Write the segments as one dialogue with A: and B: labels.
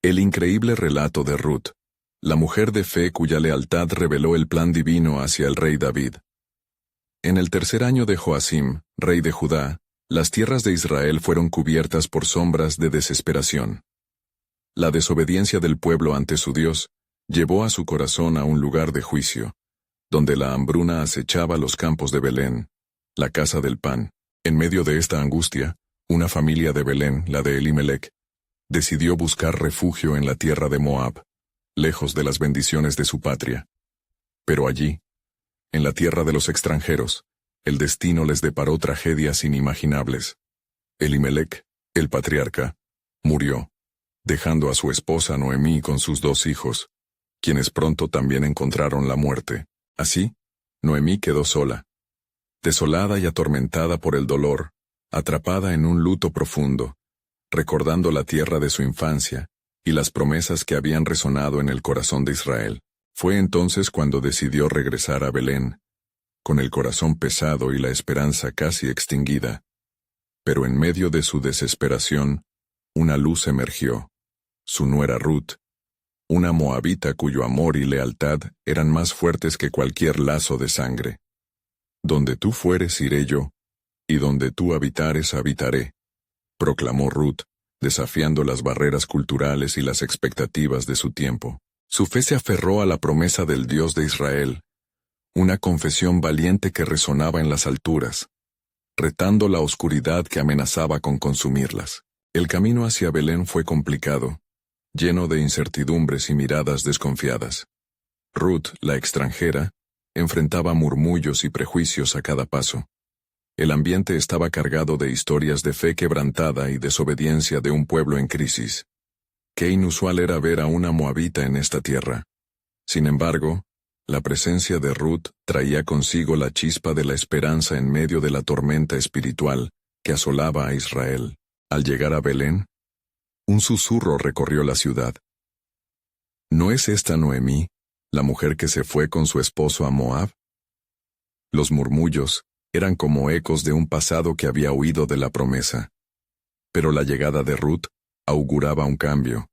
A: El increíble relato de Ruth, la mujer de fe cuya lealtad reveló el plan divino hacia el rey David. En el tercer año de Joacim, rey de Judá, las tierras de Israel fueron cubiertas por sombras de desesperación. La desobediencia del pueblo ante su Dios llevó a su corazón a un lugar de juicio, donde la hambruna acechaba los campos de Belén, la casa del pan. En medio de esta angustia, una familia de Belén, la de Elimelec, decidió buscar refugio en la tierra de Moab, lejos de las bendiciones de su patria. Pero allí, en la tierra de los extranjeros, el destino les deparó tragedias inimaginables. Elimelec, el patriarca, murió, dejando a su esposa Noemí con sus 2 hijos, quienes pronto también encontraron la muerte. Así, Noemí quedó sola, desolada y atormentada por el dolor, atrapada en un luto profundo, recordando la tierra de su infancia y las promesas que habían resonado en el corazón de Israel. Fue entonces cuando decidió regresar a Belén, con el corazón pesado y la esperanza casi extinguida. Pero en medio de su desesperación, una luz emergió. Su nuera Ruth, una moabita cuyo amor y lealtad eran más fuertes que cualquier lazo de sangre. Donde tú fueres iré yo, y donde tú habitares habitaré, proclamó Ruth, desafiando las barreras culturales y las expectativas de su tiempo. Su fe se aferró a la promesa del Dios de Israel, una confesión valiente que resonaba en las alturas, retando la oscuridad que amenazaba con consumirlas. El camino hacia Belén fue complicado, lleno de incertidumbres y miradas desconfiadas. Ruth, la extranjera, enfrentaba murmullos y prejuicios a cada paso. El ambiente estaba cargado de historias de fe quebrantada y desobediencia de un pueblo en crisis. Qué inusual era ver a una moabita en esta tierra. Sin embargo, la presencia de Ruth traía consigo la chispa de la esperanza en medio de la tormenta espiritual que asolaba a Israel. Al llegar a Belén, un susurro recorrió la ciudad. ¿No es esta Noemí, la mujer que se fue con su esposo a Moab? Los murmullos eran como ecos de un pasado que había huido de la promesa. Pero la llegada de Ruth auguraba un cambio,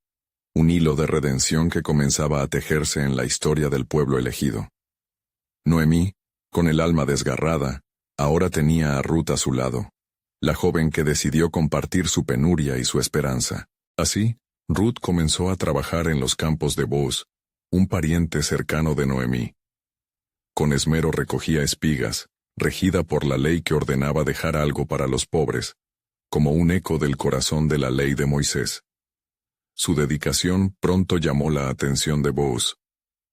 A: un hilo de redención que comenzaba a tejerse en la historia del pueblo elegido. Noemí, con el alma desgarrada, ahora tenía a Ruth a su lado, la joven que decidió compartir su penuria y su esperanza. Así, Ruth comenzó a trabajar en los campos de Booz, un pariente cercano de Noemí. Con esmero recogía espigas, regida por la ley que ordenaba dejar algo para los pobres, como un eco del corazón de la ley de Moisés. Su dedicación pronto llamó la atención de Booz,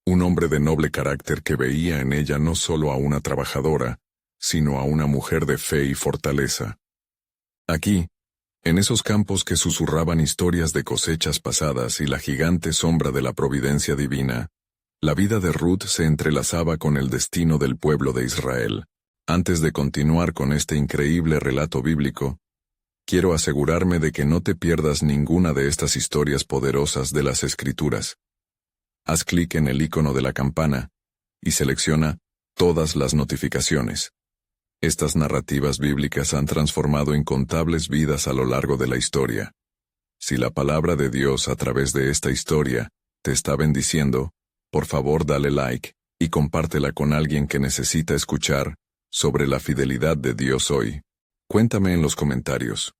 A: un hombre de noble carácter que veía en ella no solo a una trabajadora, sino a una mujer de fe y fortaleza. Aquí, en esos campos que susurraban historias de cosechas pasadas y la gigante sombra de la providencia divina, la vida de Ruth se entrelazaba con el destino del pueblo de Israel. Antes de continuar con este increíble relato bíblico, quiero asegurarme de que no te pierdas ninguna de estas historias poderosas de las Escrituras. Haz clic en el icono de la campana y selecciona todas las notificaciones. Estas narrativas bíblicas han transformado incontables vidas a lo largo de la historia. Si la palabra de Dios a través de esta historia te está bendiciendo, por favor dale like y compártela con alguien que necesita escuchar sobre la fidelidad de Dios hoy. Cuéntame en los comentarios,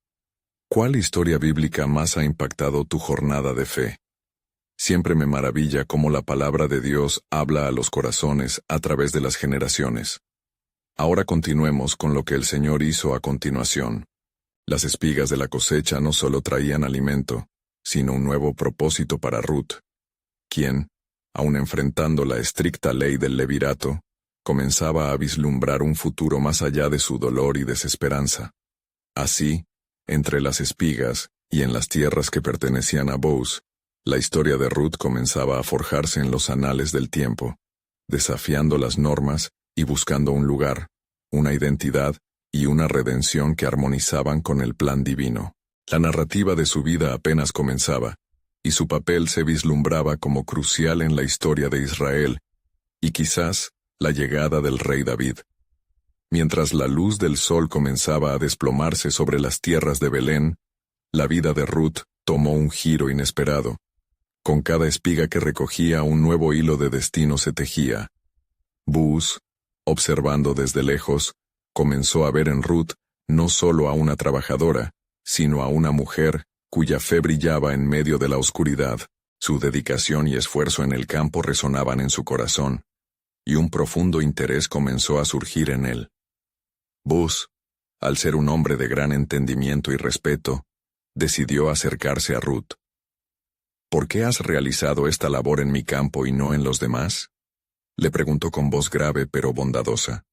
A: ¿cuál historia bíblica más ha impactado tu jornada de fe? Siempre me maravilla cómo la palabra de Dios habla a los corazones a través de las generaciones. Ahora continuemos con lo que el Señor hizo a continuación. Las espigas de la cosecha no solo traían alimento, sino un nuevo propósito para Ruth, quien, aun enfrentando la estricta ley del levirato, comenzaba a vislumbrar un futuro más allá de su dolor y desesperanza. Así, entre las espigas y en las tierras que pertenecían a Booz, la historia de Ruth comenzaba a forjarse en los anales del tiempo, desafiando las normas y buscando un lugar, una identidad y una redención que armonizaban con el plan divino. La narrativa de su vida apenas comenzaba, y su papel se vislumbraba como crucial en la historia de Israel, y quizás la llegada del rey David. Mientras la luz del sol comenzaba a desplomarse sobre las tierras de Belén, la vida de Ruth tomó un giro inesperado. Con cada espiga que recogía un nuevo hilo de destino se tejía. Booz, observando desde lejos, comenzó a ver en Ruth no solo a una trabajadora, sino a una mujer cuya fe brillaba en medio de la oscuridad. Su dedicación y esfuerzo en el campo resonaban en su corazón, y un profundo interés comenzó a surgir en él. Booz, al ser un hombre de gran entendimiento y respeto, decidió acercarse a Ruth. ¿Por qué has realizado esta labor en mi campo y no en los demás?, le preguntó con voz grave pero bondadosa.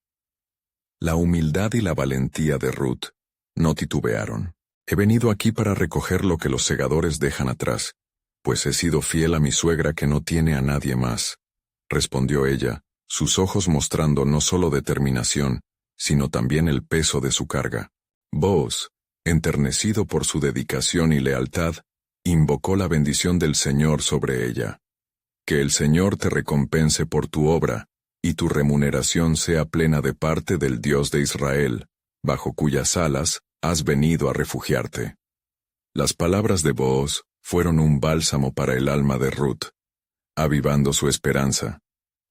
A: La humildad y la valentía de Ruth no titubearon. He venido aquí para recoger lo que los segadores dejan atrás, pues he sido fiel a mi suegra que no tiene a nadie más, respondió ella, sus ojos mostrando no solo determinación, sino también el peso de su carga. Booz, enternecido por su dedicación y lealtad, invocó la bendición del Señor sobre ella. Que el Señor te recompense por tu obra, y tu remuneración sea plena de parte del Dios de Israel, bajo cuyas alas has venido a refugiarte. Las palabras de Booz fueron un bálsamo para el alma de Ruth, avivando su esperanza,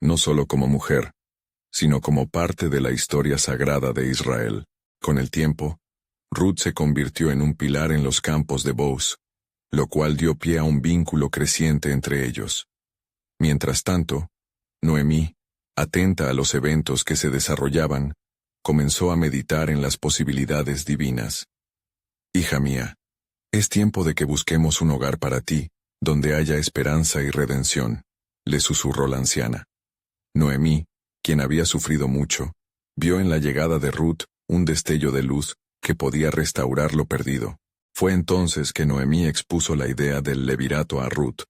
A: no solo como mujer, sino como parte de la historia sagrada de Israel. Con el tiempo, Ruth se convirtió en un pilar en los campos de Booz, lo cual dio pie a un vínculo creciente entre ellos. Mientras tanto, Noemí, atenta a los eventos que se desarrollaban, comenzó a meditar en las posibilidades divinas. Hija mía, es tiempo de que busquemos un hogar para ti, donde haya esperanza y redención, le susurró la anciana. Noemí, quien había sufrido mucho, vio en la llegada de Ruth un destello de luz que podía restaurar lo perdido. Fue entonces que Noemí expuso la idea del levirato a Ruth,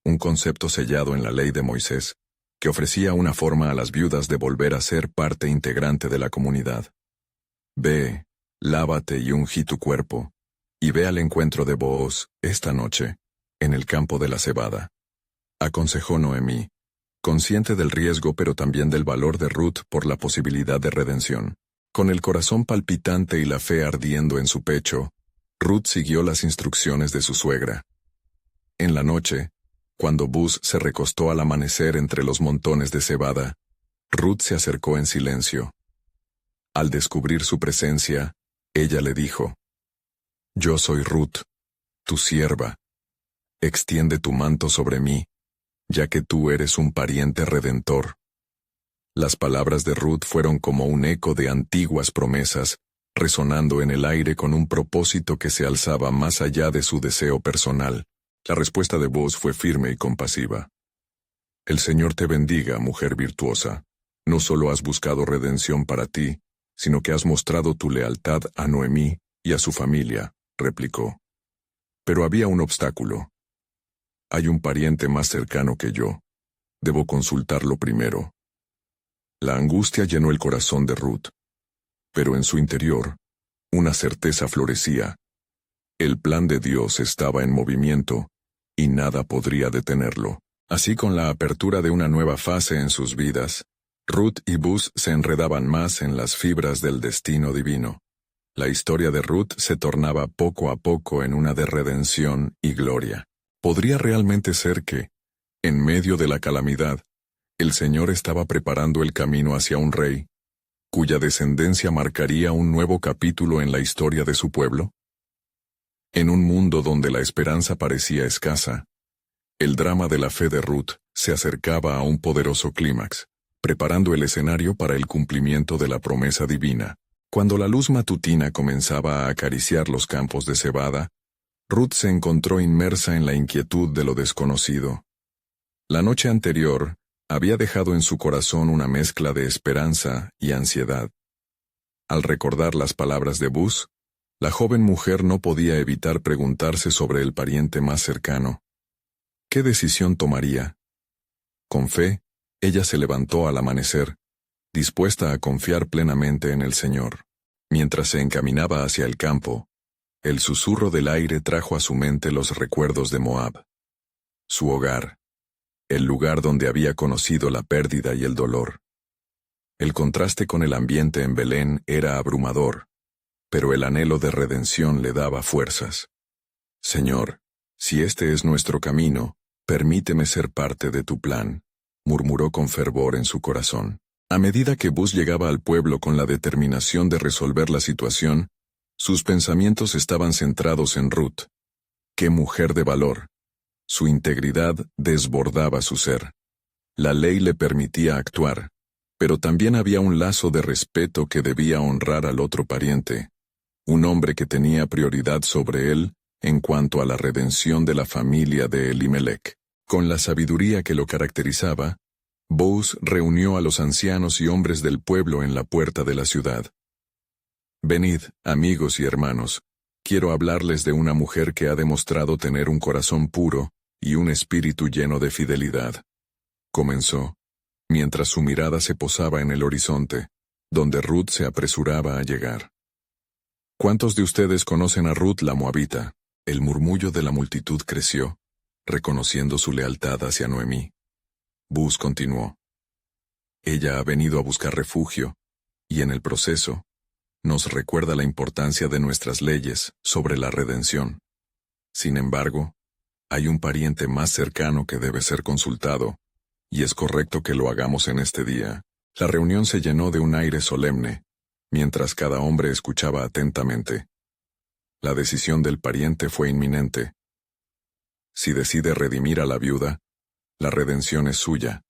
A: un concepto sellado en la ley de Moisés, que ofrecía una forma a las viudas de volver a ser parte integrante de la comunidad. Ve, lávate y ungí tu cuerpo, y ve al encuentro de Booz, esta noche, en el campo de la cebada, aconsejó Noemí, consciente del riesgo pero también del valor de Ruth por la posibilidad de redención. Con el corazón palpitante y la fe ardiendo en su pecho, Ruth siguió las instrucciones de su suegra. En la noche, cuando Booz se recostó al amanecer entre los montones de cebada, Ruth se acercó en silencio. Al descubrir su presencia, ella le dijo: «Yo soy Ruth, tu sierva. Extiende tu manto sobre mí, ya que tú eres un pariente redentor». Las palabras de Ruth fueron como un eco de antiguas promesas, resonando en el aire con un propósito que se alzaba más allá de su deseo personal. La respuesta de Booz fue firme y compasiva. «El Señor te bendiga, mujer virtuosa. No solo has buscado redención para ti, sino que has mostrado tu lealtad a Noemí y a su familia», replicó. «Pero había un obstáculo. Hay un pariente más cercano que yo. Debo consultarlo primero». La angustia llenó el corazón de Ruth, pero en su interior, una certeza florecía. El plan de Dios estaba en movimiento, y nada podría detenerlo. Así, con la apertura de una nueva fase en sus vidas, Ruth y Booz se enredaban más en las fibras del destino divino. La historia de Ruth se tornaba poco a poco en una de redención y gloria. ¿Podría realmente ser que, en medio de la calamidad, el Señor estaba preparando el camino hacia un rey, cuya descendencia marcaría un nuevo capítulo en la historia de su pueblo? En un mundo donde la esperanza parecía escasa, el drama de la fe de Ruth se acercaba a un poderoso clímax, preparando el escenario para el cumplimiento de la promesa divina. Cuando la luz matutina comenzaba a acariciar los campos de cebada, Ruth se encontró inmersa en la inquietud de lo desconocido. La noche anterior había dejado en su corazón una mezcla de esperanza y ansiedad. Al recordar las palabras de Booz, la joven mujer no podía evitar preguntarse sobre el pariente más cercano. ¿Qué decisión tomaría? Con fe, ella se levantó al amanecer, dispuesta a confiar plenamente en el Señor. Mientras se encaminaba hacia el campo, el susurro del aire trajo a su mente los recuerdos de Moab. Su hogar, el lugar donde había conocido la pérdida y el dolor. El contraste con el ambiente en Belén era abrumador, pero el anhelo de redención le daba fuerzas. «Señor, si este es nuestro camino, Permíteme ser parte de tu plan, murmuró con fervor en su corazón. A medida que Buzz llegaba al pueblo con la determinación de resolver la situación, sus pensamientos estaban centrados en Ruth. ¡Qué mujer de valor! Su integridad desbordaba su ser. La ley le permitía actuar, pero también había un lazo de respeto que debía honrar al otro pariente, un hombre que tenía prioridad sobre él en cuanto a la redención de la familia de Elimelech. Con la sabiduría que lo caracterizaba, Booz reunió a los ancianos y hombres del pueblo en la puerta de la ciudad. Venid, amigos y hermanos, quiero hablarles de una mujer que ha demostrado tener un corazón puro y un espíritu lleno de fidelidad. Comenzó, mientras su mirada se posaba en el horizonte, donde Ruth se apresuraba a llegar. ¿Cuántos de ustedes conocen a Ruth la Moabita? El murmullo de la multitud creció, reconociendo su lealtad hacia Noemí. Booz continuó. Ella ha venido a buscar refugio, y en el proceso, nos recuerda la importancia de nuestras leyes sobre la redención. Sin embargo, hay un pariente más cercano que debe ser consultado, y es correcto que lo hagamos en este día. La reunión se llenó de un aire solemne, mientras cada hombre escuchaba atentamente. La decisión del pariente fue inminente. Si decide redimir a la viuda, la redención es suya.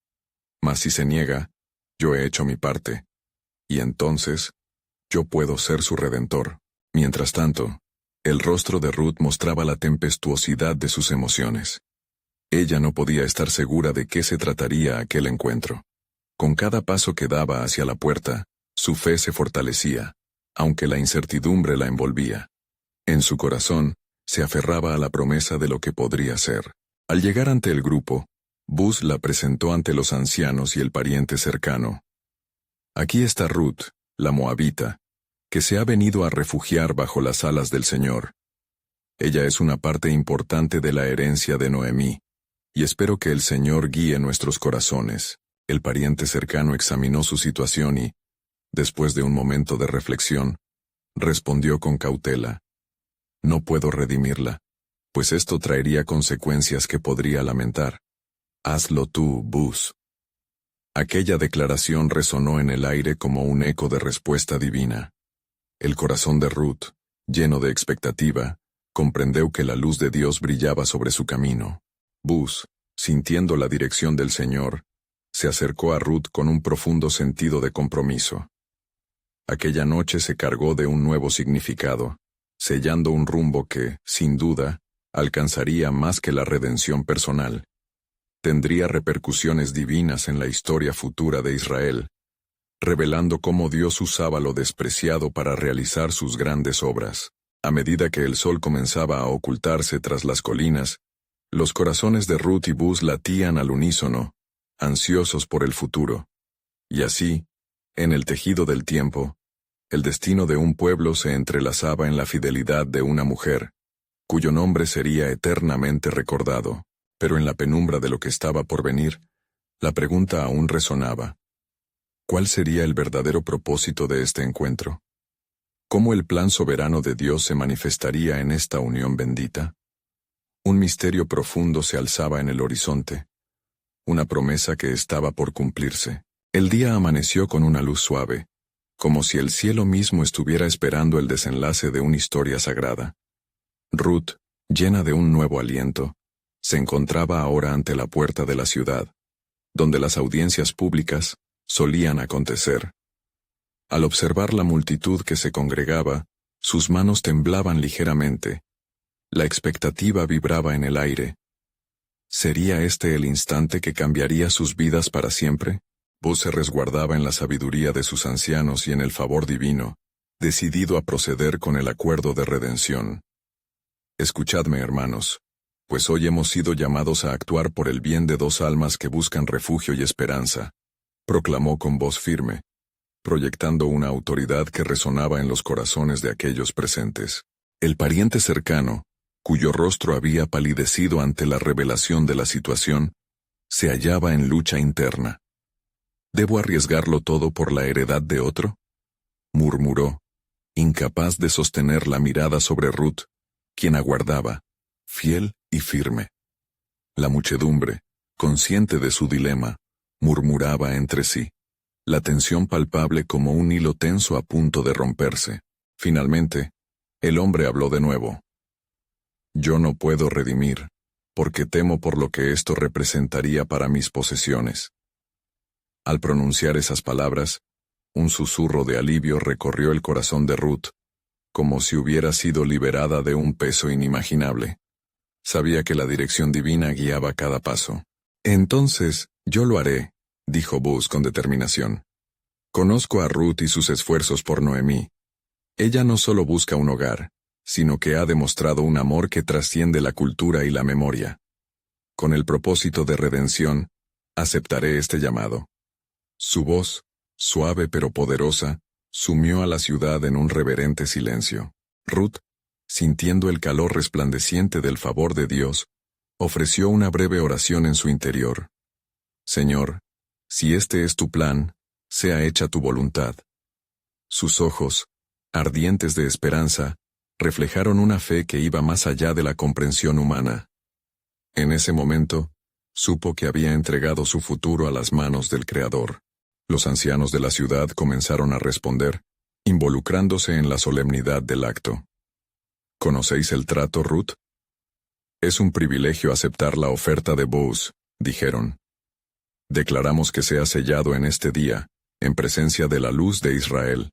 A: Mas si se niega, yo he hecho mi parte. Y entonces, yo puedo ser su redentor. Mientras tanto, el rostro de Ruth mostraba la tempestuosidad de sus emociones. Ella no podía estar segura de qué se trataría aquel encuentro. Con cada paso que daba hacia la puerta, su fe se fortalecía, aunque la incertidumbre la envolvía. En su corazón, se aferraba a la promesa de lo que podría ser. Al llegar ante el grupo, Booz la presentó ante los ancianos y el pariente cercano. Aquí está Ruth, la Moabita, que se ha venido a refugiar bajo las alas del Señor. Ella es una parte importante de la herencia de Noemí, y espero que el Señor guíe nuestros corazones. El pariente cercano examinó su situación y, después de un momento de reflexión, respondió con cautela. No puedo redimirla, pues esto traería consecuencias que podría lamentar. Hazlo tú, Booz. Aquella declaración resonó en el aire como un eco de respuesta divina. El corazón de Ruth, lleno de expectativa, comprendió que la luz de Dios brillaba sobre su camino. Booz, sintiendo la dirección del Señor, se acercó a Ruth con un profundo sentido de compromiso. Aquella noche se cargó de un nuevo significado, sellando un rumbo que, sin duda, alcanzaría más que la redención personal. Tendría repercusiones divinas en la historia futura de Israel, revelando cómo Dios usaba lo despreciado para realizar sus grandes obras. A medida que el sol comenzaba a ocultarse tras las colinas, los corazones de Ruth y Booz latían al unísono, ansiosos por el futuro. Y así, en el tejido del tiempo, el destino de un pueblo se entrelazaba en la fidelidad de una mujer, cuyo nombre sería eternamente recordado. Pero en la penumbra de lo que estaba por venir, la pregunta aún resonaba. ¿Cuál sería el verdadero propósito de este encuentro? ¿Cómo el plan soberano de Dios se manifestaría en esta unión bendita? Un misterio profundo se alzaba en el horizonte, una promesa que estaba por cumplirse. El día amaneció con una luz suave, como si el cielo mismo estuviera esperando el desenlace de una historia sagrada. Ruth, llena de un nuevo aliento, se encontraba ahora ante la puerta de la ciudad, donde las audiencias públicas solían acontecer. Al observar la multitud que se congregaba, sus manos temblaban ligeramente. La expectativa vibraba en el aire. ¿Sería este el instante que cambiaría sus vidas para siempre? Booz se resguardaba en la sabiduría de sus ancianos y en el favor divino, decidido a proceder con el acuerdo de redención. Escuchadme, hermanos, pues hoy hemos sido llamados a actuar por el bien de dos almas que buscan refugio y esperanza, proclamó con voz firme, proyectando una autoridad que resonaba en los corazones de aquellos presentes. El pariente cercano, cuyo rostro había palidecido ante la revelación de la situación, se hallaba en lucha interna. ¿Debo arriesgarlo todo por la heredad de otro?, murmuró, incapaz de sostener la mirada sobre Ruth, quien aguardaba, fiel y firme. La muchedumbre, consciente de su dilema, murmuraba entre sí, la tensión palpable como un hilo tenso a punto de romperse. Finalmente, el hombre habló de nuevo. Yo no puedo redimir, porque temo por lo que esto representaría para mis posesiones. Al pronunciar esas palabras, un susurro de alivio recorrió el corazón de Ruth, como si hubiera sido liberada de un peso inimaginable. Sabía que la dirección divina guiaba cada paso. Entonces, yo lo haré, dijo Boaz con determinación. Conozco a Ruth y sus esfuerzos por Noemí. Ella no solo busca un hogar, sino que ha demostrado un amor que trasciende la cultura y la memoria. Con el propósito de redención, aceptaré este llamado. Su voz, suave pero poderosa, sumió a la ciudad en un reverente silencio. Ruth, sintiendo el calor resplandeciente del favor de Dios, ofreció una breve oración en su interior. Señor, si este es tu plan, sea hecha tu voluntad. Sus ojos, ardientes de esperanza, reflejaron una fe que iba más allá de la comprensión humana. En ese momento, supo que había entregado su futuro a las manos del Creador. Los ancianos de la ciudad comenzaron a responder, involucrándose en la solemnidad del acto. ¿Conocéis el trato, Ruth? Es un privilegio aceptar la oferta de Boaz, dijeron. Declaramos que sea sellado en este día, en presencia de la luz de Israel.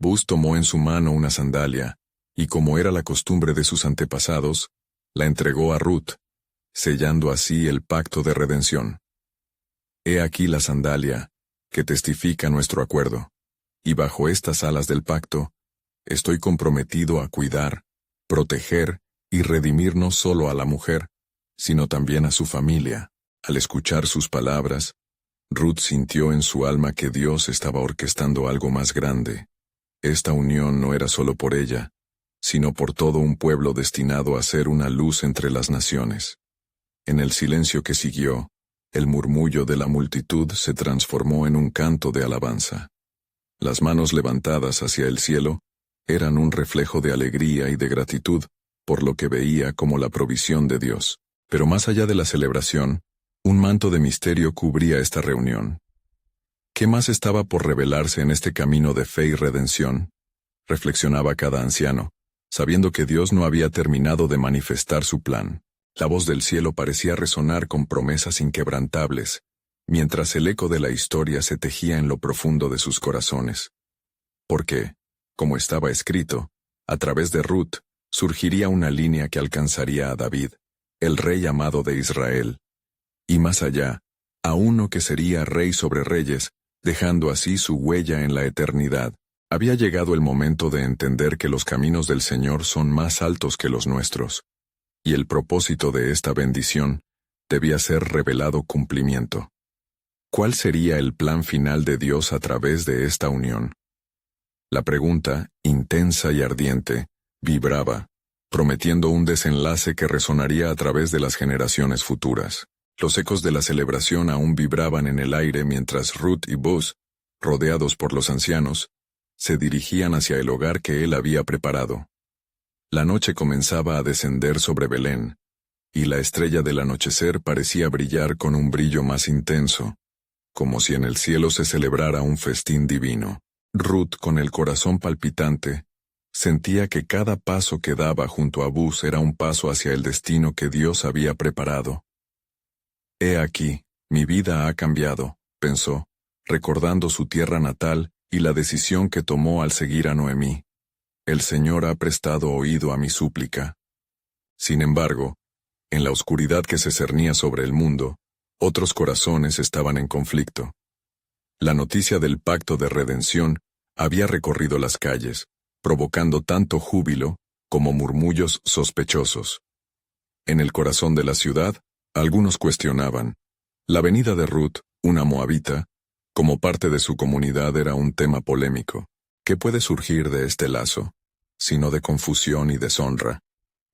A: Boaz tomó en su mano una sandalia, y como era la costumbre de sus antepasados, la entregó a Ruth, sellando así el pacto de redención. He aquí la sandalia, que testifica nuestro acuerdo, y bajo estas alas del pacto, estoy comprometido a cuidar, proteger y redimir no solo a la mujer, sino también a su familia. Al escuchar sus palabras, Ruth sintió en su alma que Dios estaba orquestando algo más grande. Esta unión no era solo por ella, sino por todo un pueblo destinado a ser una luz entre las naciones. En el silencio que siguió, el murmullo de la multitud se transformó en un canto de alabanza. Las manos levantadas hacia el cielo eran un reflejo de alegría y de gratitud por lo que veía como la provisión de Dios. Pero más allá de la celebración, un manto de misterio cubría esta reunión. ¿Qué más estaba por revelarse en este camino de fe y redención? Reflexionaba cada anciano, sabiendo que Dios no había terminado de manifestar su plan. La voz del cielo parecía resonar con promesas inquebrantables, mientras el eco de la historia se tejía en lo profundo de sus corazones. Porque, como estaba escrito, a través de Ruth, surgiría una línea que alcanzaría a David, el rey amado de Israel, y más allá, a uno que sería rey sobre reyes, dejando así su huella en la eternidad. Había llegado el momento de entender que los caminos del Señor son más altos que los nuestros, y el propósito de esta bendición debía ser revelado cumplimiento. ¿Cuál sería el plan final de Dios a través de esta unión? La pregunta, intensa y ardiente, vibraba, prometiendo un desenlace que resonaría a través de las generaciones futuras. Los ecos de la celebración aún vibraban en el aire mientras Ruth y Boaz, rodeados por los ancianos, se dirigían hacia el hogar que él había preparado. La noche comenzaba a descender sobre Belén, y la estrella del anochecer parecía brillar con un brillo más intenso, como si en el cielo se celebrara un festín divino. Ruth, con el corazón palpitante, sentía que cada paso que daba junto a Boaz era un paso hacia el destino que Dios había preparado. He aquí, mi vida ha cambiado, pensó, recordando su tierra natal y la decisión que tomó al seguir a Noemí. El Señor ha prestado oído a mi súplica. Sin embargo, en la oscuridad que se cernía sobre el mundo, otros corazones estaban en conflicto. La noticia del pacto de redención había recorrido las calles, provocando tanto júbilo como murmullos sospechosos. En el corazón de la ciudad, algunos cuestionaban. La venida de Ruth, una moabita, como parte de su comunidad era un tema polémico. ¿Qué puede surgir de este lazo, sino de confusión y deshonra?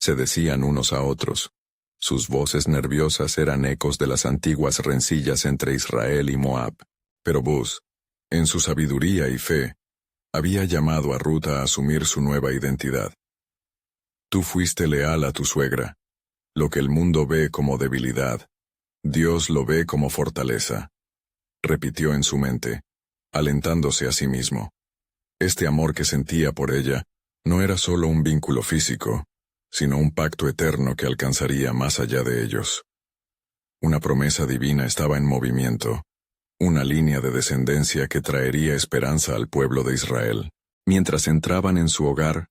A: Se decían unos a otros. Sus voces nerviosas eran ecos de las antiguas rencillas entre Israel y Moab. Pero Boaz, en su sabiduría y fe, había llamado a Ruth a asumir su nueva identidad. Tú fuiste leal a tu suegra, Lo que el mundo ve como debilidad, Dios lo ve como fortaleza. Repitió en su mente, alentándose a sí mismo. Este amor que sentía por ella no era solo un vínculo físico, sino un pacto eterno que alcanzaría más allá de ellos. Una promesa divina estaba en movimiento, una línea de descendencia que traería esperanza al pueblo de Israel. Mientras entraban en su hogar,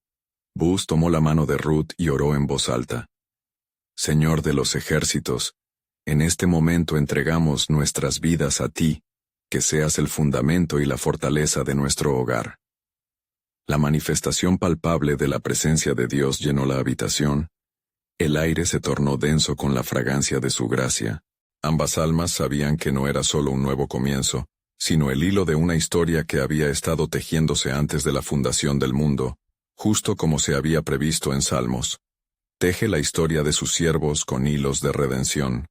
A: Buz tomó la mano de Ruth y oró en voz alta. Señor de los ejércitos, en este momento entregamos nuestras vidas a ti, que seas el fundamento y la fortaleza de nuestro hogar. La manifestación palpable de la presencia de Dios llenó la habitación. El aire se tornó denso con la fragancia de su gracia. Ambas almas sabían que no era solo un nuevo comienzo, sino el hilo de una historia que había estado tejiéndose antes de la fundación del mundo, justo como se había previsto en Salmos. Teje la historia de sus siervos con hilos de redención.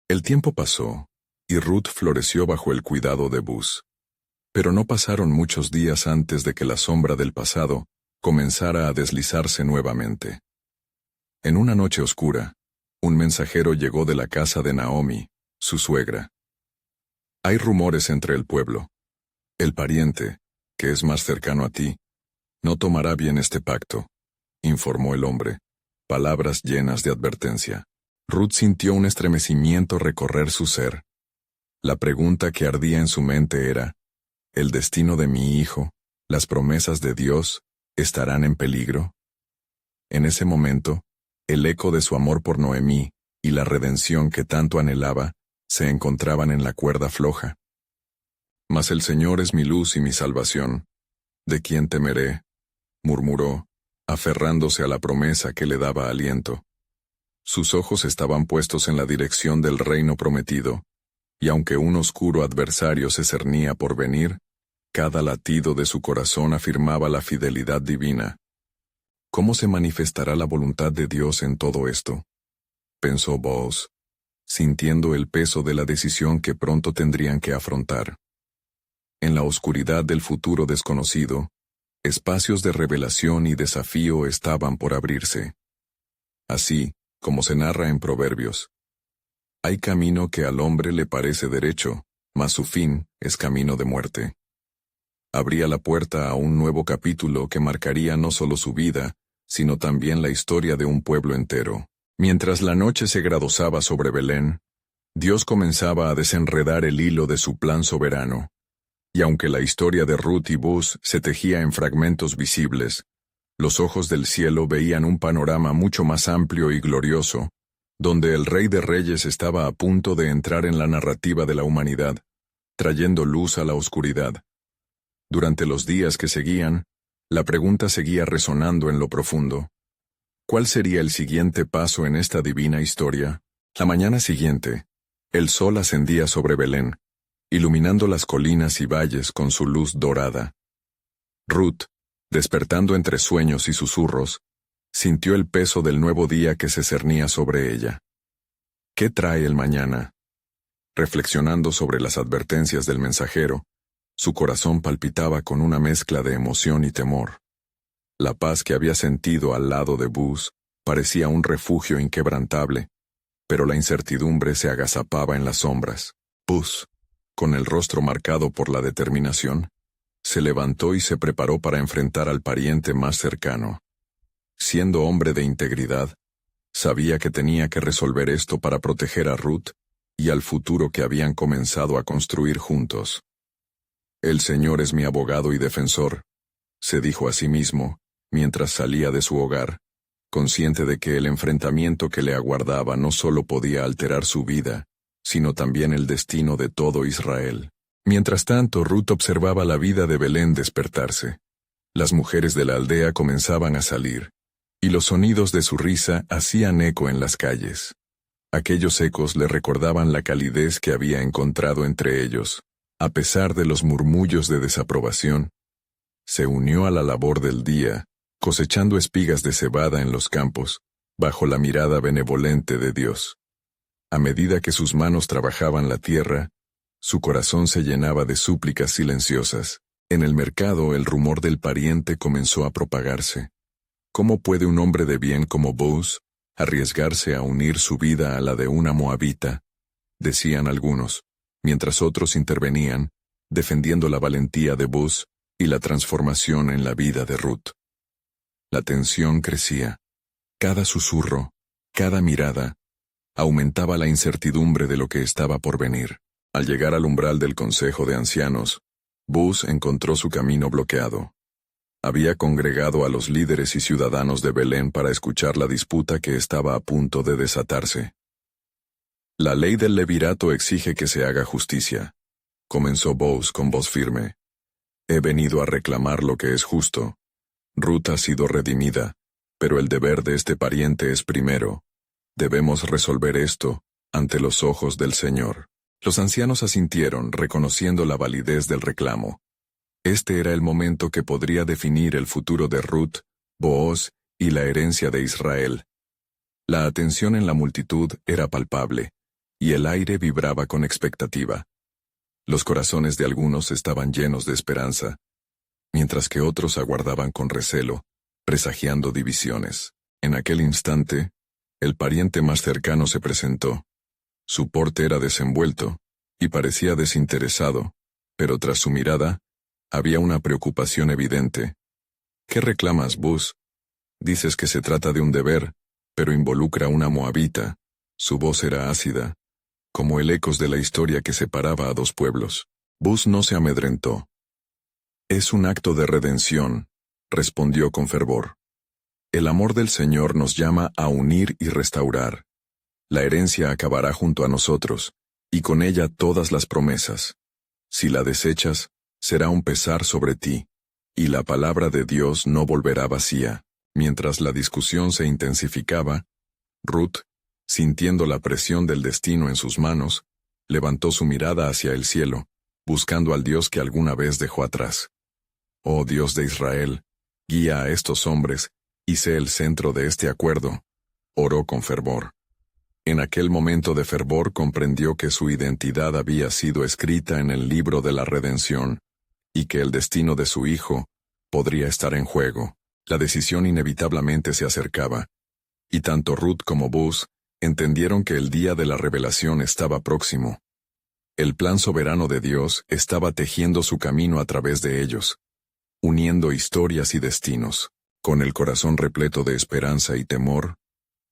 A: El tiempo pasó, y Ruth floreció bajo el cuidado de Buz. Pero no pasaron muchos días antes de que la sombra del pasado comenzara a deslizarse nuevamente. En una noche oscura, un mensajero llegó de la casa de Naomi, su suegra. Hay rumores entre el pueblo. El pariente, que es más cercano a ti, no tomará bien este pacto, informó el hombre, palabras llenas de advertencia. Ruth sintió un estremecimiento recorrer su ser. La pregunta que ardía en su mente era, ¿el destino de mi hijo, las promesas de Dios, estarán en peligro? En ese momento, el eco de su amor por Noemí y la redención que tanto anhelaba se encontraban en la cuerda floja. Mas el Señor es mi luz y mi salvación. ¿De quién temeré?, murmuró, aferrándose a la promesa que le daba aliento. Sus ojos estaban puestos en la dirección del reino prometido, y aunque un oscuro adversario se cernía por venir, cada latido de su corazón afirmaba la fidelidad divina. ¿Cómo se manifestará la voluntad de Dios en todo esto?, pensó Booz, sintiendo el peso de la decisión que pronto tendrían que afrontar. En la oscuridad del futuro desconocido, espacios de revelación y desafío estaban por abrirse. Así, como se narra en Proverbios, hay camino que al hombre le parece derecho, mas su fin es camino de muerte. Abría la puerta a un nuevo capítulo que marcaría no solo su vida, sino también la historia de un pueblo entero. Mientras la noche se gradosaba sobre Belén, Dios comenzaba a desenredar el hilo de su plan soberano. Y aunque la historia de Ruth y Buz se tejía en fragmentos visibles, los ojos del cielo veían un panorama mucho más amplio y glorioso, donde el Rey de Reyes estaba a punto de entrar en la narrativa de la humanidad, trayendo luz a la oscuridad. Durante los días que seguían, la pregunta seguía resonando en lo profundo. ¿Cuál sería el siguiente paso en esta divina historia? La mañana siguiente, el sol ascendía sobre Belén, iluminando las colinas y valles con su luz dorada. Ruth, despertando entre sueños y susurros, sintió el peso del nuevo día que se cernía sobre ella. ¿Qué trae el mañana? Reflexionando sobre las advertencias del mensajero, su corazón palpitaba con una mezcla de emoción y temor. La paz que había sentido al lado de Buz parecía un refugio inquebrantable, pero la incertidumbre se agazapaba en las sombras. Buz, con el rostro marcado por la determinación, se levantó y se preparó para enfrentar al pariente más cercano. Siendo hombre de integridad, sabía que tenía que resolver esto para proteger a Ruth y al futuro que habían comenzado a construir juntos. El Señor es mi abogado y defensor, se dijo a sí mismo, mientras salía de su hogar, consciente de que el enfrentamiento que le aguardaba no solo podía alterar su vida, sino también el destino de todo Israel. Mientras tanto, Ruth observaba la vida de Belén despertarse. Las mujeres de la aldea comenzaban a salir, y los sonidos de su risa hacían eco en las calles. Aquellos ecos le recordaban la calidez que había encontrado entre ellos. A pesar de los murmullos de desaprobación, se unió a la labor del día, cosechando espigas de cebada en los campos, bajo la mirada benevolente de Dios. A medida que sus manos trabajaban la tierra, su corazón se llenaba de súplicas silenciosas. En el mercado el rumor del pariente comenzó a propagarse. ¿Cómo puede un hombre de bien como Booz arriesgarse a unir su vida a la de una moabita, decían algunos, mientras otros intervenían, defendiendo la valentía de Buz y la transformación en la vida de Ruth. La tensión crecía. Cada susurro, cada mirada, aumentaba la incertidumbre de lo que estaba por venir. Al llegar al umbral del Consejo de Ancianos, Buz encontró su camino bloqueado. Había congregado a los líderes y ciudadanos de Belén para escuchar la disputa que estaba a punto de desatarse. La ley del levirato exige que se haga justicia, comenzó Buz con voz firme. He venido a reclamar lo que es justo. Ruth ha sido redimida, pero el deber de este pariente es primero. Debemos resolver esto ante los ojos del Señor. Los ancianos asintieron, reconociendo la validez del reclamo. Este era el momento que podría definir el futuro de Ruth, Booz y la herencia de Israel. La atención en la multitud era palpable, y el aire vibraba con expectativa. Los corazones de algunos estaban llenos de esperanza, mientras que otros aguardaban con recelo, presagiando divisiones. En aquel instante, el pariente más cercano se presentó. Su porte era desenvuelto, y parecía desinteresado, pero tras su mirada, había una preocupación evidente. ¿Qué reclamas, Buz? Dices que se trata de un deber, pero involucra a una moabita. Su voz era ácida, como el ecos de la historia que separaba a dos pueblos. Buz no se amedrentó. Es un acto de redención, respondió con fervor. El amor del Señor nos llama a unir y restaurar. La herencia acabará junto a nosotros, y con ella todas las promesas. Si la desechas, será un pesar sobre ti, y la palabra de Dios no volverá vacía. Mientras la discusión se intensificaba, Ruth, sintiendo la presión del destino en sus manos, levantó su mirada hacia el cielo, buscando al Dios que alguna vez dejó atrás. Oh Dios de Israel, guía a estos hombres, y sé el centro de este acuerdo, oró con fervor. En aquel momento de fervor comprendió que su identidad había sido escrita en el libro de la redención, y que el destino de su hijo podría estar en juego. La decisión inevitablemente se acercaba, y tanto Ruth como Buz entendieron que el día de la revelación estaba próximo. El plan soberano de Dios estaba tejiendo su camino a través de ellos, uniendo historias y destinos. Con el corazón repleto de esperanza y temor,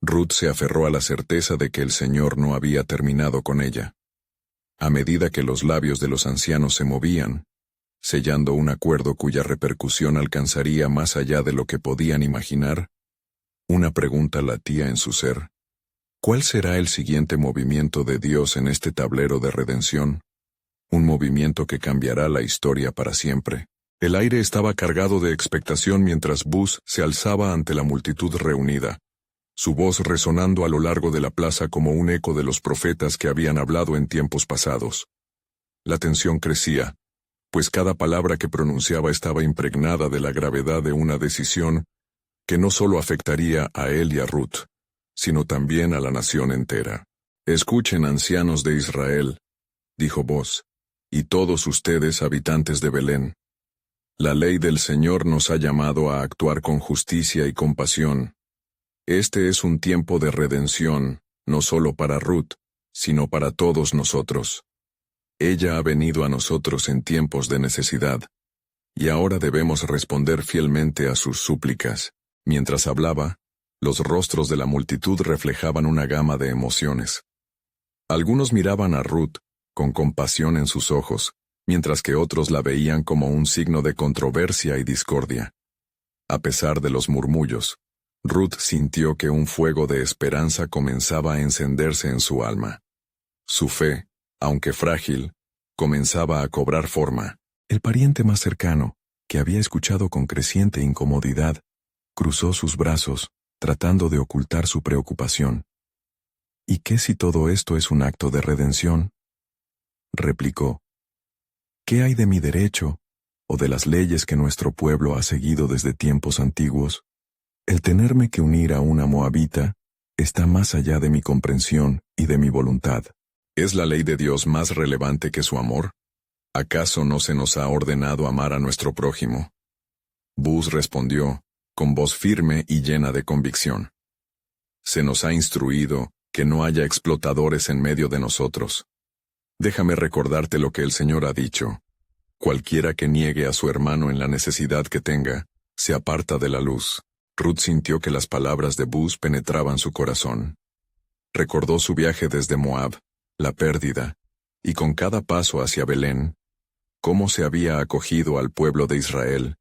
A: Ruth se aferró a la certeza de que el Señor no había terminado con ella. A medida que los labios de los ancianos se movían, sellando un acuerdo cuya repercusión alcanzaría más allá de lo que podían imaginar, una pregunta latía en su ser. ¿Cuál será el siguiente movimiento de Dios en este tablero de redención? Un movimiento que cambiará la historia para siempre. El aire estaba cargado de expectación mientras Buz se alzaba ante la multitud reunida, su voz resonando a lo largo de la plaza como un eco de los profetas que habían hablado en tiempos pasados. La tensión crecía, pues cada palabra que pronunciaba estaba impregnada de la gravedad de una decisión que no solo afectaría a él y a Ruth, sino también a la nación entera. Escuchen, ancianos de Israel, dijo Buz, y todos ustedes, habitantes de Belén. La ley del Señor nos ha llamado a actuar con justicia y compasión. Este es un tiempo de redención, no solo para Ruth, sino para todos nosotros. Ella ha venido a nosotros en tiempos de necesidad, y ahora debemos responder fielmente a sus súplicas. Mientras hablaba, los rostros de la multitud reflejaban una gama de emociones. Algunos miraban a Ruth, con compasión en sus ojos, mientras que otros la veían como un signo de controversia y discordia. A pesar de los murmullos, Ruth sintió que un fuego de esperanza comenzaba a encenderse en su alma. Su fe, aunque frágil, comenzaba a cobrar forma. El pariente más cercano, que había escuchado con creciente incomodidad, cruzó sus brazos, tratando de ocultar su preocupación. ¿Y qué si todo esto es un acto de redención? Replicó. ¿Qué hay de mi derecho, o de las leyes que nuestro pueblo ha seguido desde tiempos antiguos? El tenerme que unir a una moabita está más allá de mi comprensión y de mi voluntad. ¿Es la ley de Dios más relevante que su amor? ¿Acaso no se nos ha ordenado amar a nuestro prójimo? Buz respondió, con voz firme y llena de convicción. Se nos ha instruido que no haya explotadores en medio de nosotros. Déjame recordarte lo que el Señor ha dicho. Cualquiera que niegue a su hermano en la necesidad que tenga, se aparta de la luz. Ruth sintió que las palabras de Booz penetraban su corazón. Recordó su viaje desde Moab, la pérdida, y con cada paso hacia Belén, cómo se había acogido al pueblo de Israel,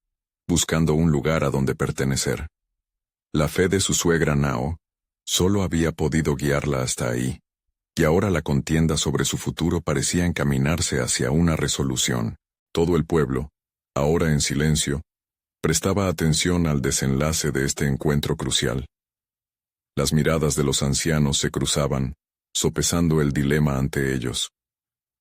A: buscando un lugar a donde pertenecer. La fe de su suegra Nao solo había podido guiarla hasta ahí, y ahora la contienda sobre su futuro parecía encaminarse hacia una resolución. Todo el pueblo, ahora en silencio, prestaba atención al desenlace de este encuentro crucial. Las miradas de los ancianos se cruzaban, sopesando el dilema ante ellos.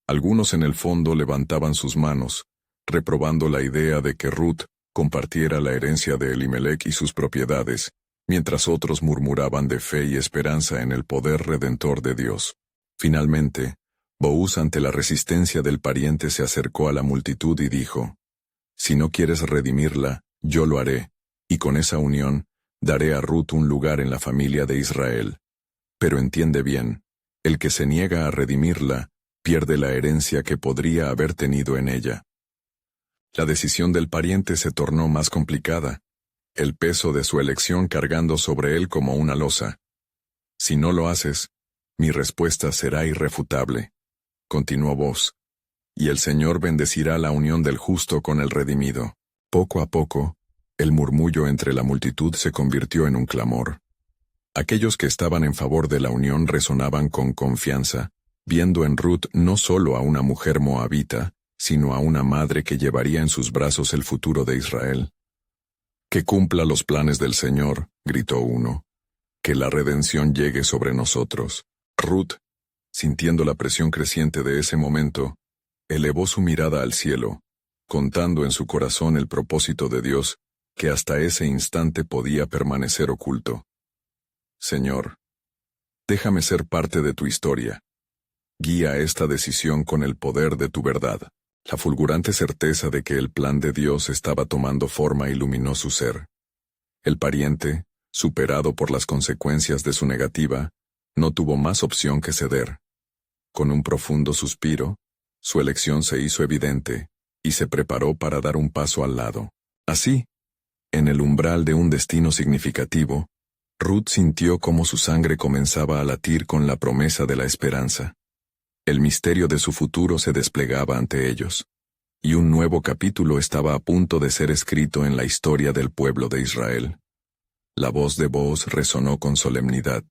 A: Algunos en el fondo levantaban sus manos, reprobando la idea de que Ruth compartiera la herencia de Elimelech y sus propiedades, mientras otros murmuraban de fe y esperanza en el poder redentor de Dios. Finalmente, Booz, ante la resistencia del pariente, se acercó a la multitud y dijo: «Si no quieres redimirla, yo lo haré, y con esa unión, daré a Ruth un lugar en la familia de Israel. Pero entiende bien, el que se niega a redimirla, pierde la herencia que podría haber tenido en ella». La decisión del pariente se tornó más complicada, el peso de su elección cargando sobre él como una losa. «Si no lo haces, mi respuesta será irrefutable», continuó Booz, «y el Señor bendecirá la unión del justo con el redimido». Poco a poco, el murmullo entre la multitud se convirtió en un clamor. Aquellos que estaban en favor de la unión resonaban con confianza, viendo en Ruth no solo a una mujer moabita, sino a una madre que llevaría en sus brazos el futuro de Israel. «Que cumpla los planes del Señor», gritó uno. «Que la redención llegue sobre nosotros». Ruth, sintiendo la presión creciente de ese momento, elevó su mirada al cielo, contando en su corazón el propósito de Dios, que hasta ese instante podía permanecer oculto. «Señor, déjame ser parte de tu historia. Guía esta decisión con el poder de tu verdad». La fulgurante certeza de que el plan de Dios estaba tomando forma iluminó su ser. El pariente, superado por las consecuencias de su negativa, no tuvo más opción que ceder. Con un profundo suspiro, su elección se hizo evidente, y se preparó para dar un paso al lado. Así, en el umbral de un destino significativo, Ruth sintió cómo su sangre comenzaba a latir con la promesa de la esperanza. El misterio de su futuro se desplegaba ante ellos, y un nuevo capítulo estaba a punto de ser escrito en la historia del pueblo de Israel. La voz de Booz resonó con solemnidad.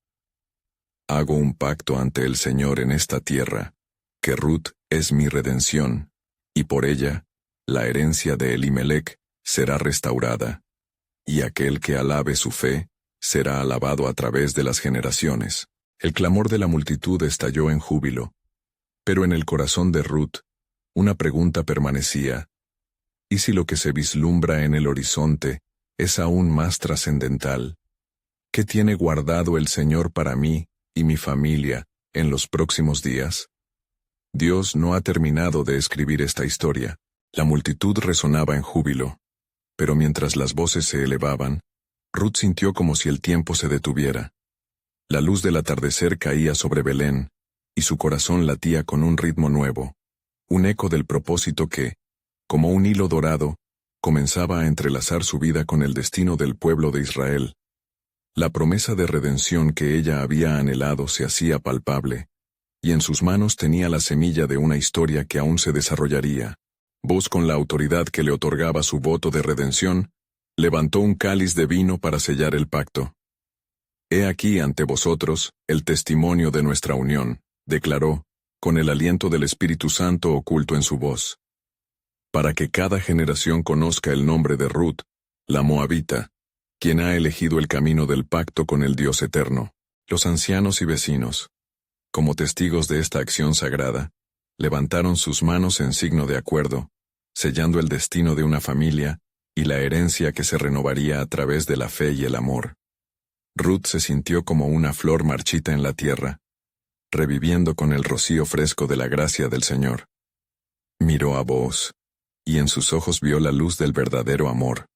A: «Hago un pacto ante el Señor en esta tierra, que Ruth es mi redención, y por ella, la herencia de Elimelech será restaurada, y aquel que alabe su fe, será alabado a través de las generaciones». El clamor de la multitud estalló en júbilo. Pero en el corazón de Ruth, una pregunta permanecía. ¿Y si lo que se vislumbra en el horizonte es aún más trascendental? ¿Qué tiene guardado el Señor para mí y mi familia en los próximos días? Dios no ha terminado de escribir esta historia. La multitud resonaba en júbilo. Pero mientras las voces se elevaban, Ruth sintió como si el tiempo se detuviera. La luz del atardecer caía sobre Belén, y su corazón latía con un ritmo nuevo, un eco del propósito que, como un hilo dorado, comenzaba a entrelazar su vida con el destino del pueblo de Israel. La promesa de redención que ella había anhelado se hacía palpable, y en sus manos tenía la semilla de una historia que aún se desarrollaría. Booz, con la autoridad que le otorgaba su voto de redención, levantó un cáliz de vino para sellar el pacto. «He aquí ante vosotros el testimonio de nuestra unión», declaró, con el aliento del Espíritu Santo oculto en su voz. «Para que cada generación conozca el nombre de Ruth, la moabita, quien ha elegido el camino del pacto con el Dios eterno». Los ancianos y vecinos, como testigos de esta acción sagrada, levantaron sus manos en signo de acuerdo, sellando el destino de una familia y la herencia que se renovaría a través de la fe y el amor. Ruth se sintió como una flor marchita en la tierra, reviviendo con el rocío fresco de la gracia del Señor. Miró a Booz, y en sus ojos vio la luz del verdadero amor.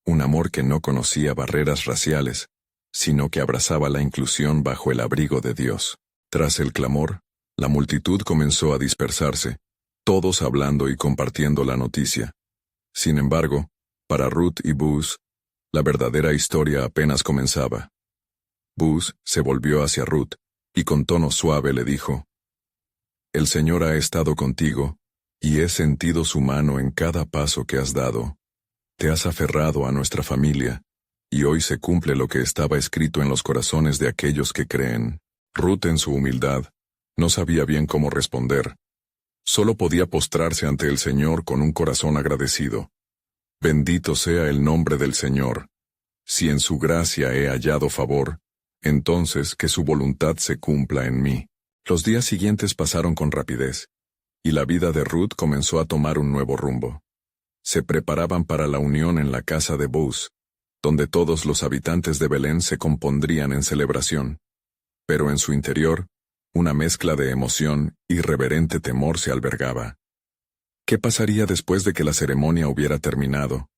A: Un amor que no conocía barreras raciales, sino que abrazaba la inclusión bajo el abrigo de Dios. Tras el clamor, la multitud comenzó a dispersarse, todos hablando y compartiendo la noticia. Sin embargo, para Ruth y Boaz, la verdadera historia apenas comenzaba. Boaz se volvió hacia Ruth, y con tono suave le dijo: «El Señor ha estado contigo, y he sentido su mano en cada paso que has dado. Te has aferrado a nuestra familia, y hoy se cumple lo que estaba escrito en los corazones de aquellos que creen». Ruth, en su humildad, no sabía bien cómo responder. Solo podía postrarse ante el Señor con un corazón agradecido. «Bendito sea el nombre del Señor. Si en su gracia he hallado favor, entonces que su voluntad se cumpla en mí». Los días siguientes pasaron con rapidez, y la vida de Ruth comenzó a tomar un nuevo rumbo. Se preparaban para la unión en la casa de Boaz, donde todos los habitantes de Belén se compondrían en celebración. Pero en su interior, una mezcla de emoción y reverente temor se albergaba. ¿Qué pasaría después de que la ceremonia hubiera terminado?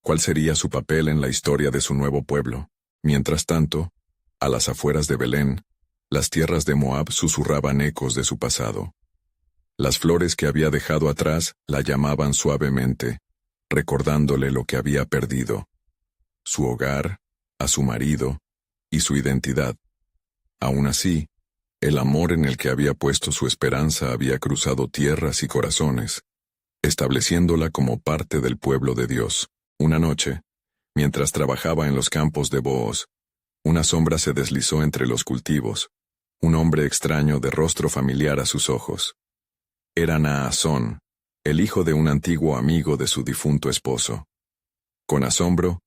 A: ¿Cuál sería su papel en la historia de su nuevo pueblo? Mientras tanto, a las afueras de Belén, las tierras de Moab susurraban ecos de su pasado. Las flores que había dejado atrás la llamaban suavemente, recordándole lo que había perdido: su hogar, a su marido y su identidad. Aún así, el amor en el que había puesto su esperanza había cruzado tierras y corazones, estableciéndola como parte del pueblo de Dios. Una noche, mientras trabajaba en los campos de Booz, una sombra se deslizó entre los cultivos, un hombre extraño de rostro familiar a sus ojos. Era Naasón, el hijo de un antiguo amigo de su difunto esposo. Con asombro,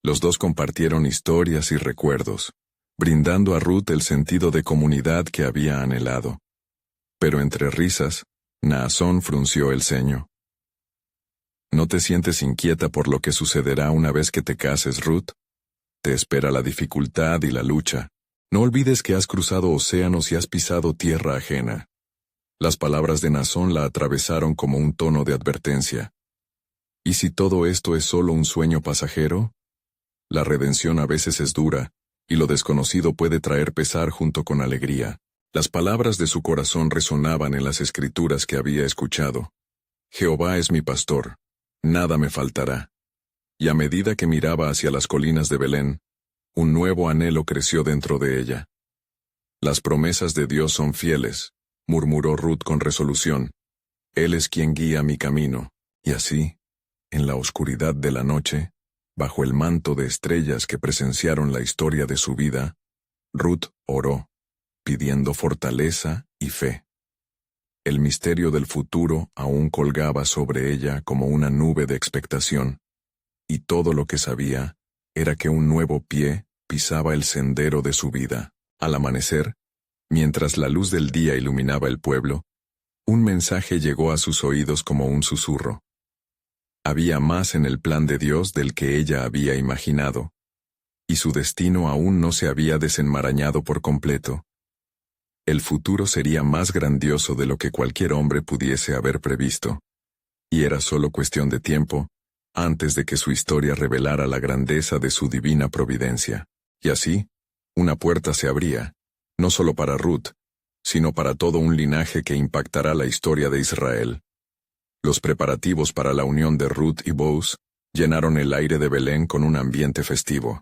A: los dos compartieron historias y recuerdos, brindando a Ruth el sentido de comunidad que había anhelado. Pero entre risas, Naasón frunció el ceño. ¿No te sientes inquieta por lo que sucederá una vez que te cases, Ruth? Te espera la dificultad y la lucha. No olvides que has cruzado océanos y has pisado tierra ajena. Las palabras de Naasón la atravesaron como un tono de advertencia. ¿Y si todo esto es solo un sueño pasajero? La redención a veces es dura, y lo desconocido puede traer pesar junto con alegría. Las palabras de su corazón resonaban en las escrituras que había escuchado. Jehová es mi pastor, nada me faltará. Y a medida que miraba hacia las colinas de Belén, un nuevo anhelo creció dentro de ella. Las promesas de Dios son fieles, murmuró Ruth con resolución. Él es quien guía mi camino. Y así, en la oscuridad de la noche, bajo el manto de estrellas que presenciaron la historia de su vida, Ruth oró, pidiendo fortaleza y fe. El misterio del futuro aún colgaba sobre ella como una nube de expectación, y todo lo que sabía era que un nuevo pie pisaba el sendero de su vida. Al amanecer, mientras la luz del día iluminaba el pueblo, un mensaje llegó a sus oídos como un susurro. Había más en el plan de Dios del que ella había imaginado, y su destino aún no se había desenmarañado por completo. El futuro sería más grandioso de lo que cualquier hombre pudiese haber previsto, y era solo cuestión de tiempo antes de que su historia revelara la grandeza de su divina providencia. Y así, una puerta se abría, no solo para Ruth, sino para todo un linaje que impactará la historia de Israel. Los preparativos para la unión de Ruth y Boaz llenaron el aire de Belén con un ambiente festivo.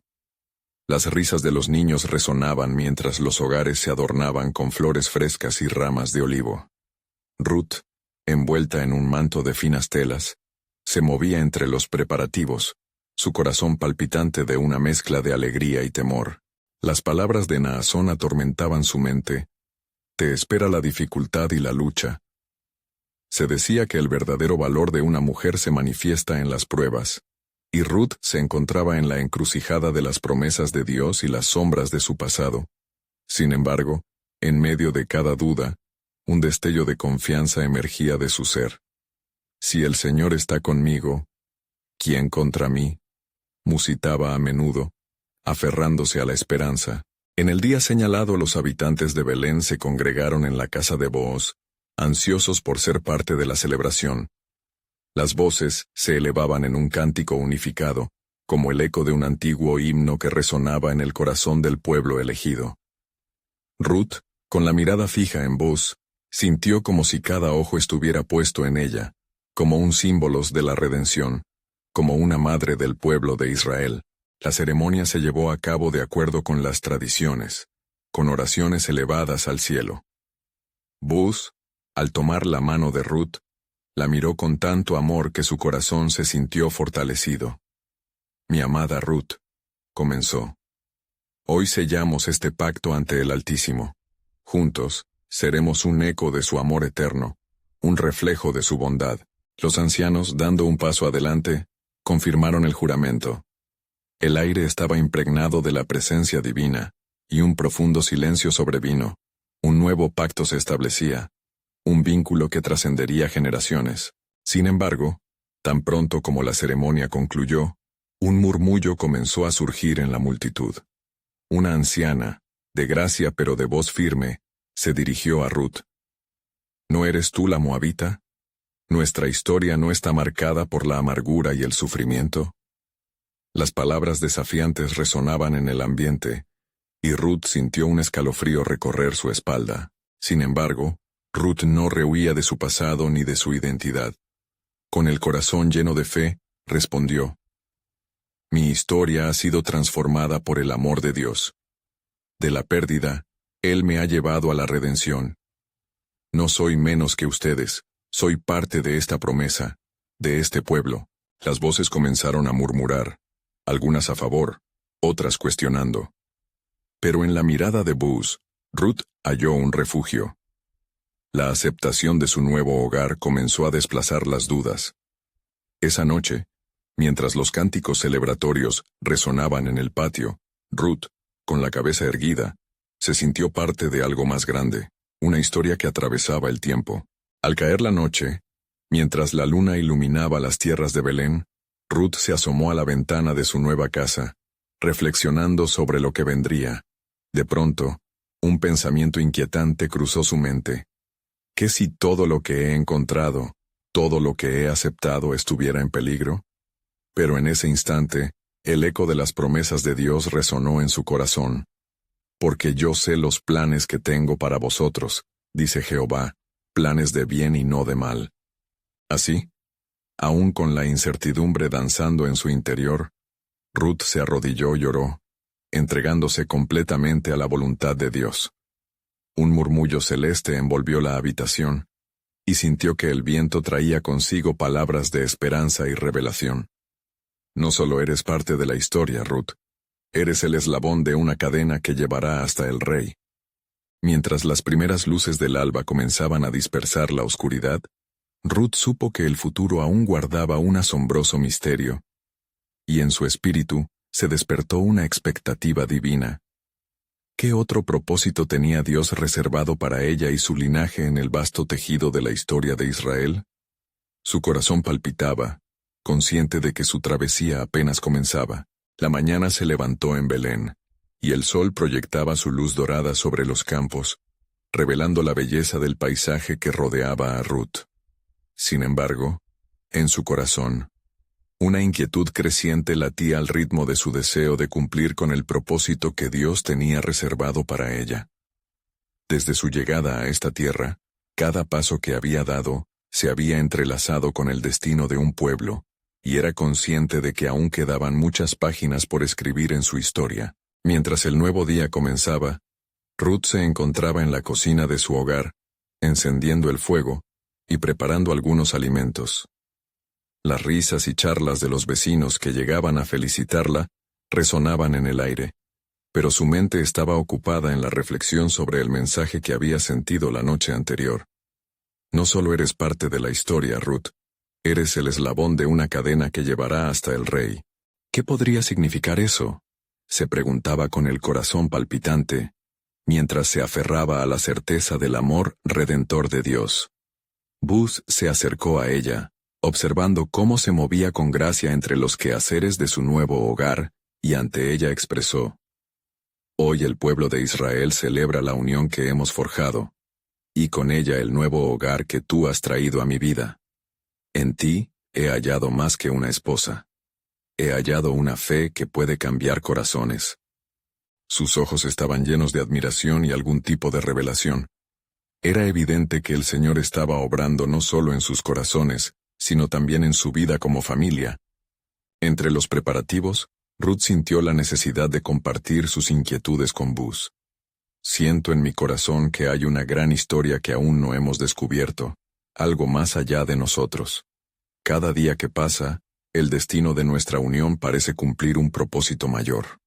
A: Las risas de los niños resonaban mientras los hogares se adornaban con flores frescas y ramas de olivo. Ruth, envuelta en un manto de finas telas, se movía entre los preparativos, su corazón palpitante de una mezcla de alegría y temor. Las palabras de Naasón atormentaban su mente. Te espera la dificultad y la lucha. Se decía que el verdadero valor de una mujer se manifiesta en las pruebas, y Ruth se encontraba en la encrucijada de las promesas de Dios y las sombras de su pasado. Sin embargo, en medio de cada duda, un destello de confianza emergía de su ser. Si el Señor está conmigo, ¿quién contra mí? Musitaba a menudo, aferrándose a la esperanza. En el día señalado los habitantes de Belén se congregaron en la casa de Booz, ansiosos por ser parte de la celebración. Las voces se elevaban en un cántico unificado, como el eco de un antiguo himno que resonaba en el corazón del pueblo elegido. Ruth, con la mirada fija en Booz, sintió como si cada ojo estuviera puesto en ella, como un símbolo de la redención, como una madre del pueblo de Israel. La ceremonia se llevó a cabo de acuerdo con las tradiciones, con oraciones elevadas al cielo. Booz, al tomar la mano de Ruth, la miró con tanto amor que su corazón se sintió fortalecido. Mi amada Ruth, comenzó. Hoy sellamos este pacto ante el Altísimo. Juntos, seremos un eco de su amor eterno, un reflejo de su bondad. Los ancianos, dando un paso adelante, confirmaron el juramento. El aire estaba impregnado de la presencia divina, y un profundo silencio sobrevino. Un nuevo pacto se establecía, un vínculo que trascendería generaciones. Sin embargo, tan pronto como la ceremonia concluyó, un murmullo comenzó a surgir en la multitud. Una anciana, de gracia pero de voz firme, se dirigió a Ruth. ¿No eres tú la moabita? ¿Nuestra historia no está marcada por la amargura y el sufrimiento? Las palabras desafiantes resonaban en el ambiente, y Ruth sintió un escalofrío recorrer su espalda. Sin embargo, Ruth no rehuía de su pasado ni de su identidad. Con el corazón lleno de fe, respondió: Mi historia ha sido transformada por el amor de Dios. De la pérdida, Él me ha llevado a la redención. No soy menos que ustedes, soy parte de esta promesa, de este pueblo. Las voces comenzaron a murmurar, algunas a favor, otras cuestionando. Pero en la mirada de Booz, Ruth halló un refugio. La aceptación de su nuevo hogar comenzó a desplazar las dudas. Esa noche, mientras los cánticos celebratorios resonaban en el patio, Ruth, con la cabeza erguida, se sintió parte de algo más grande, una historia que atravesaba el tiempo. Al caer la noche, mientras la luna iluminaba las tierras de Belén, Ruth se asomó a la ventana de su nueva casa, reflexionando sobre lo que vendría. De pronto, un pensamiento inquietante cruzó su mente. ¿Qué si todo lo que he encontrado, todo lo que he aceptado estuviera en peligro? Pero en ese instante, el eco de las promesas de Dios resonó en su corazón. Porque yo sé los planes que tengo para vosotros, dice Jehová, planes de bien y no de mal. Así, aún con la incertidumbre danzando en su interior, Ruth se arrodilló y lloró, entregándose completamente a la voluntad de Dios. Un murmullo celeste envolvió la habitación, y sintió que el viento traía consigo palabras de esperanza y revelación. No solo eres parte de la historia, Ruth, eres el eslabón de una cadena que llevará hasta el rey. Mientras las primeras luces del alba comenzaban a dispersar la oscuridad, Ruth supo que el futuro aún guardaba un asombroso misterio, y en su espíritu se despertó una expectativa divina. ¿Qué otro propósito tenía Dios reservado para ella y su linaje en el vasto tejido de la historia de Israel? Su corazón palpitaba, consciente de que su travesía apenas comenzaba. La mañana se levantó en Belén, y el sol proyectaba su luz dorada sobre los campos, revelando la belleza del paisaje que rodeaba a Ruth. Sin embargo, en su corazón, una inquietud creciente latía al ritmo de su deseo de cumplir con el propósito que Dios tenía reservado para ella. Desde su llegada a esta tierra, cada paso que había dado se había entrelazado con el destino de un pueblo, y era consciente de que aún quedaban muchas páginas por escribir en su historia. Mientras el nuevo día comenzaba, Ruth se encontraba en la cocina de su hogar, encendiendo el fuego y preparando algunos alimentos. Las risas y charlas de los vecinos que llegaban a felicitarla resonaban en el aire, pero su mente estaba ocupada en la reflexión sobre el mensaje que había sentido la noche anterior. No solo eres parte de la historia, Ruth, eres el eslabón de una cadena que llevará hasta el rey. ¿Qué podría significar eso?, se preguntaba con el corazón palpitante, mientras se aferraba a la certeza del amor redentor de Dios. Booz se acercó a ella, observando cómo se movía con gracia entre los quehaceres de su nuevo hogar, y ante ella expresó: Hoy el pueblo de Israel celebra la unión que hemos forjado, y con ella el nuevo hogar que tú has traído a mi vida. En ti he hallado más que una esposa. He hallado una fe que puede cambiar corazones. Sus ojos estaban llenos de admiración y algún tipo de revelación. Era evidente que el Señor estaba obrando no solo en sus corazones, sino también en su vida como familia. Entre los preparativos, Ruth sintió la necesidad de compartir sus inquietudes con Buzz. Siento en mi corazón que hay una gran historia que aún no hemos descubierto, algo más allá de nosotros. Cada día que pasa, el destino de nuestra unión parece cumplir un propósito mayor,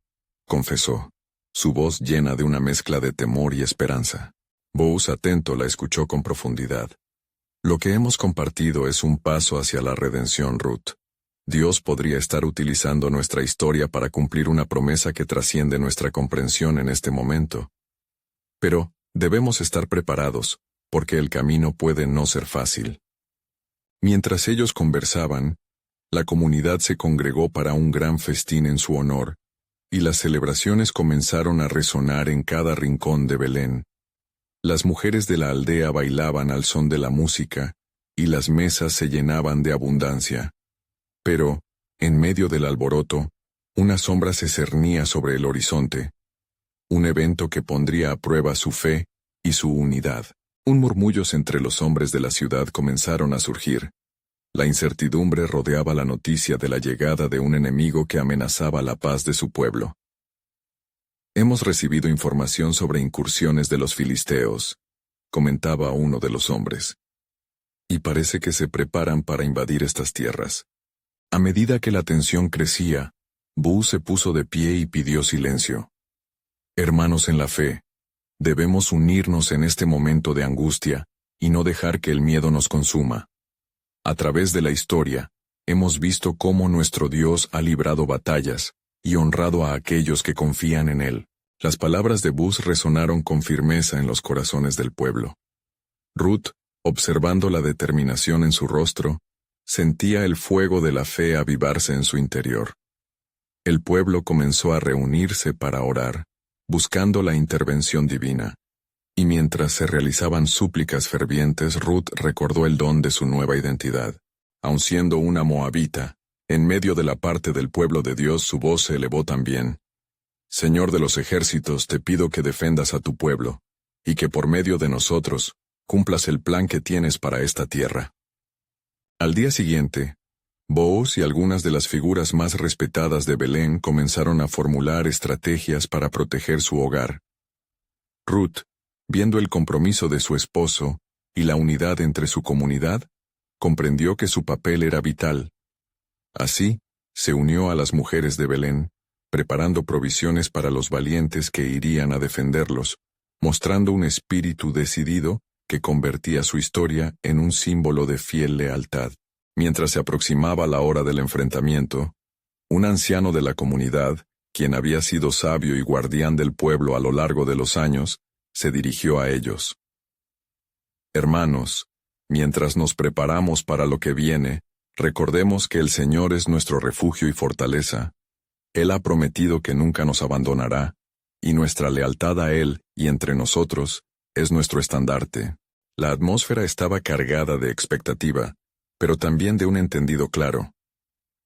A: confesó, su voz llena de una mezcla de temor y esperanza. Buzz, atento, la escuchó con profundidad. Lo que hemos compartido es un paso hacia la redención, Ruth. Dios podría estar utilizando nuestra historia para cumplir una promesa que trasciende nuestra comprensión en este momento. Pero, debemos estar preparados, porque el camino puede no ser fácil. Mientras ellos conversaban, la comunidad se congregó para un gran festín en su honor, y las celebraciones comenzaron a resonar en cada rincón de Belén. Las mujeres de la aldea bailaban al son de la música, y las mesas se llenaban de abundancia. Pero, en medio del alboroto, una sombra se cernía sobre el horizonte. Un evento que pondría a prueba su fe y su unidad. Murmullos entre los hombres de la ciudad comenzaron a surgir. La incertidumbre rodeaba la noticia de la llegada de un enemigo que amenazaba la paz de su pueblo. Hemos recibido información sobre incursiones de los filisteos, comentaba uno de los hombres. Y parece que se preparan para invadir estas tierras. A medida que la tensión crecía, Buzz se puso de pie y pidió silencio. Hermanos en la fe, debemos unirnos en este momento de angustia y no dejar que el miedo nos consuma. A través de la historia, hemos visto cómo nuestro Dios ha librado batallas y honrado a aquellos que confían en Él. Las palabras de Buzz resonaron con firmeza en los corazones del pueblo. Ruth, observando la determinación en su rostro, sentía el fuego de la fe avivarse en su interior. El pueblo comenzó a reunirse para orar, buscando la intervención divina. Y mientras se realizaban súplicas fervientes, Ruth recordó el don de su nueva identidad. Aun siendo una moabita, en medio de la parte del pueblo de Dios su voz se elevó también. Señor de los ejércitos, te pido que defendas a tu pueblo, y que por medio de nosotros, cumplas el plan que tienes para esta tierra. Al día siguiente, Booz y algunas de las figuras más respetadas de Belén comenzaron a formular estrategias para proteger su hogar. Ruth, viendo el compromiso de su esposo y la unidad entre su comunidad, comprendió que su papel era vital. Así, se unió a las mujeres de Belén, preparando provisiones para los valientes que irían a defenderlos, mostrando un espíritu decidido que convertía su historia en un símbolo de fiel lealtad. Mientras se aproximaba la hora del enfrentamiento, un anciano de la comunidad, quien había sido sabio y guardián del pueblo a lo largo de los años, se dirigió a ellos. Hermanos, mientras nos preparamos para lo que viene, recordemos que el Señor es nuestro refugio y fortaleza. Él ha prometido que nunca nos abandonará, y nuestra lealtad a Él y entre nosotros es nuestro estandarte. La atmósfera estaba cargada de expectativa, pero también de un entendido claro.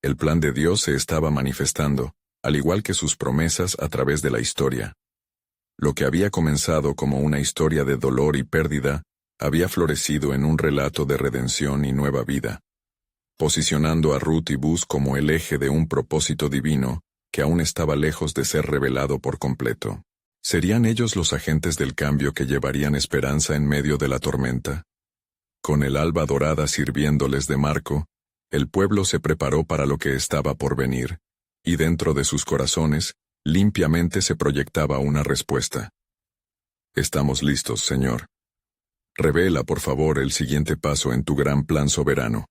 A: El plan de Dios se estaba manifestando, al igual que sus promesas a través de la historia. Lo que había comenzado como una historia de dolor y pérdida, había florecido en un relato de redención y nueva vida, posicionando a Ruth y Buzz como el eje de un propósito divino que aún estaba lejos de ser revelado por completo. ¿Serían ellos los agentes del cambio que llevarían esperanza en medio de la tormenta? Con el alba dorada sirviéndoles de marco, el pueblo se preparó para lo que estaba por venir, y dentro de sus corazones, limpiamente se proyectaba una respuesta. Estamos listos, Señor. Revela, por favor, el siguiente paso en tu gran plan soberano.